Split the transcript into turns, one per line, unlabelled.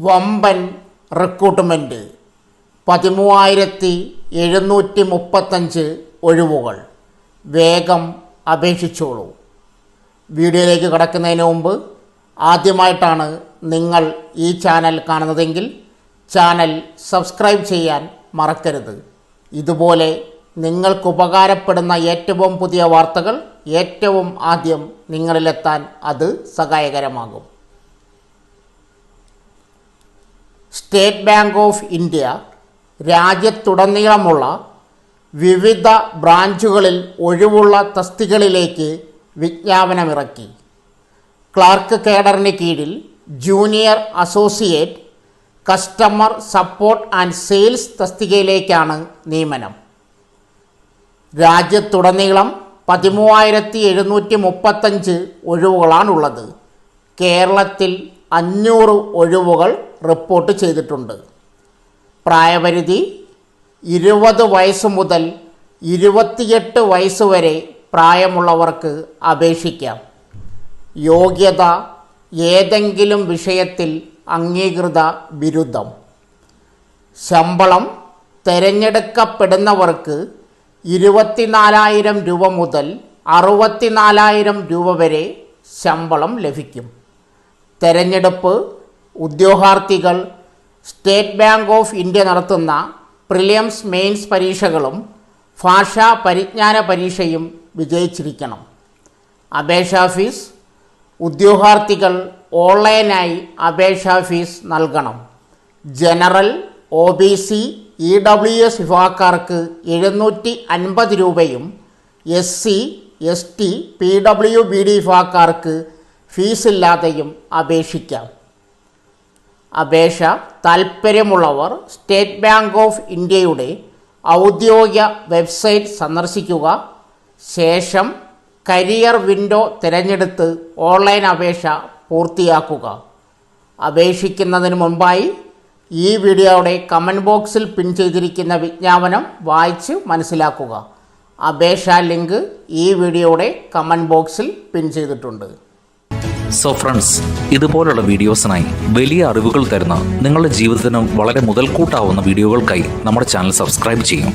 വമ്പൻ റിക്രൂട്ട്മെൻറ്റ് 13,735 ഒഴിവുകൾ. വേഗം അപേക്ഷിച്ചോളൂ. വീഡിയോയിലേക്ക് കടക്കുന്നതിന് മുമ്പ് ആദ്യമായിട്ടാണ് നിങ്ങൾ ഈ ചാനൽ കാണുന്നതെങ്കിൽ ചാനൽ സബ്സ്ക്രൈബ് ചെയ്യാൻ മറക്കരുത്. ഇതുപോലെ നിങ്ങൾക്ക് ഉപകാരപ്പെടുന്ന ഏറ്റവും പുതിയ വാർത്തകൾ ഏറ്റവും ആദ്യം നിങ്ങളിലെത്താൻ അത് സഹായകരമാകും. സ്റ്റേറ്റ് ബാങ്ക് ഓഫ് ഇന്ത്യ രാജ്യത്തുടനീളമുള്ള വിവിധ ബ്രാഞ്ചുകളിൽ ഒഴിവുള്ള തസ്തികകളിലേക്ക് വിജ്ഞാപനമിറക്കി. ക്ലർക്ക് കേഡറിന് കീഴിൽ junior associate customer support and sales തസ്തികയിലേക്കാണ് നിയമനം. രാജ്യത്തുടനീളം 13,735 ഒഴിവുകളാണുള്ളത്. കേരളത്തിൽ 500 ഒഴിവുകൾ റിപ്പോർട്ട് ചെയ്തിട്ടുണ്ട്. പ്രായപരിധി 20 വയസ്സ് മുതൽ 28 വയസ്സ് വരെ പ്രായമുള്ളവർക്ക് അപേക്ഷിക്കാം. യോഗ്യത ഏതെങ്കിലും വിഷയത്തിൽ അംഗീകൃത ബിരുദം. ശമ്പളം തിരഞ്ഞെടുക്കപ്പെടുന്നവർക്ക് 24,000 രൂപ മുതൽ 64,000 രൂപ വരെ ശമ്പളം ലഭിക്കും. തെരഞ്ഞെടുപ്പ് ഉദ്യോഗാർത്ഥികൾ സ്റ്റേറ്റ് ബാങ്ക് ഓഫ് ഇന്ത്യ നടത്തുന്ന പ്രിലിംസ് മെയിൻസ് പരീക്ഷകളും ഭാഷാ പരിജ്ഞാന പരീക്ഷയും വിജയിച്ചിരിക്കണം. അപേക്ഷാ ഫീസ് ഉദ്യോഗാർത്ഥികൾ ഓൺലൈനായി അപേക്ഷാ ഫീസ് നൽകണം. ജനറൽ, OBC, EWS വിഭാഗക്കാർക്ക് 750 രൂപയും SC, ST, PWBD വിഭാഗക്കാർക്ക് ഫീസില്ലാതെയും അപേക്ഷിക്കാം. അപേക്ഷ താൽപ്പര്യമുള്ളവർ സ്റ്റേറ്റ് ബാങ്ക് ഓഫ് ഇന്ത്യയുടെ ഔദ്യോഗിക വെബ്സൈറ്റ് സന്ദർശിക്കുക. ശേഷം കരിയർ വിൻഡോ തിരഞ്ഞെടുത്ത് ഓൺലൈൻ അപേക്ഷ പൂർത്തിയാക്കുക. അപേക്ഷിക്കുന്നതിന് മുൻപായി ഈ വീഡിയോയുടെ കമൻറ്റ് ബോക്സിൽ പിൻ ചെയ്തിരിക്കുന്ന വിജ്ഞാപനം വായിച്ച് മനസ്സിലാക്കുക. അപേക്ഷാ ലിങ്ക് ഈ വീഡിയോയുടെ കമൻറ്റ് ബോക്സിൽ പിൻ ചെയ്തിട്ടുണ്ട്.
സോ ഫ്രണ്ട്സ്, ഇതുപോലുള്ള വീഡിയോസിനായി വലിയ അറിവുകൾ തരുന്ന നിങ്ങളുടെ ജീവിതത്തിന് വളരെ മുതൽക്കൂട്ടാവുന്ന വീഡിയോകൾക്കായി നമ്മുടെ ചാനൽ സബ്സ്ക്രൈബ് ചെയ്യും.